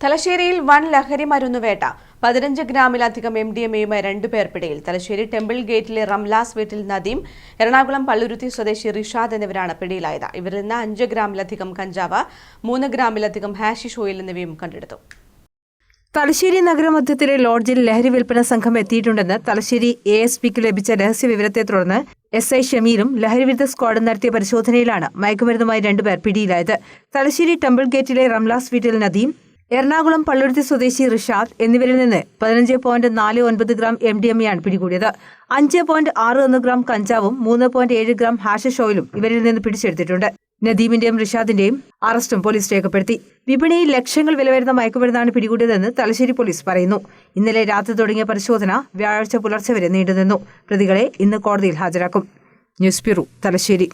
തലശ്ശേരിയിൽ വൻ ലഹരി മരുന്നുവേട്ട 15 ഗ്രാമിലധികം MDMAയുമായി 2 പേർ പിടിയിൽ. തലശ്ശേരി ടെമ്പിൾ ഗേറ്റിലെ റംലാസ് വീട്ടിൽ നദീം, എറണാകുളം പള്ളുരുത്തി സ്വദേശി റിഷാദ് എന്നിവരാണ് പിടിയിലായത്. ഇവരിൽ നിന്ന് 5 ഗ്രാമിലധികം കഞ്ചാവ്, 3 ഗ്രാമിലധികം ഹാഷിഷ് ഓയിൽ എന്നിവയും കണ്ടെടുത്തു. തലശ്ശേരി നഗരമധ്യത്തിലെ ലോഡ്ജിൽ ലഹരി വിൽപ്പന സംഘം എത്തിയിട്ടുണ്ടെന്ന് തലശ്ശേരി ASPക്ക് ലഭിച്ച രഹസ്യ വിവരത്തെ തുടർന്ന് SI ഷമീറും ലഹരിവിരുദ്ധ സ്ക്വാഡും നടത്തിയ പരിശോധനയിലാണ് മയക്കുമരുന്നുമായി 2 പേർ പിടിയിലായത്. തലശ്ശേരി ടെമ്പിൾ ഗേറ്റിലെ റംലാസ് വീട്ടിൽ നദീം, എറണാകുളം പള്ളുരുത്തി സ്വദേശി റിഷാദ് എന്നിവരിൽ നിന്ന് 15.49 ഗ്രാം MDMAയാണ് പിടികൂടിയത്. 5.61 ഗ്രാം കഞ്ചാവും 3.7 ഗ്രാം ഹാഷിഷ് ഓയിലും ഇവരിൽ നിന്ന് പിടിച്ചെടുത്തിട്ടുണ്ട്. നദീമിന്റെയും റിഷാദിന്റെയും അറസ്റ്റും പോലീസ് രേഖപ്പെടുത്തി. വിപണിയിൽ ലക്ഷങ്ങൾ വില വരുന്ന മയക്കുമരുന്നാണ് പിടികൂടിയതെന്ന് തലശ്ശേരി പോലീസ് പറയുന്നു. ഇന്നലെ രാത്രി തുടങ്ങിയ പരിശോധന വ്യാഴാഴ്ച പുലർച്ചെ വരെ നീണ്ടുനിന്നു. പ്രതികളെ ഇന്ന് കോടതിയിൽ ഹാജരാക്കും. News bureau, Thalassery.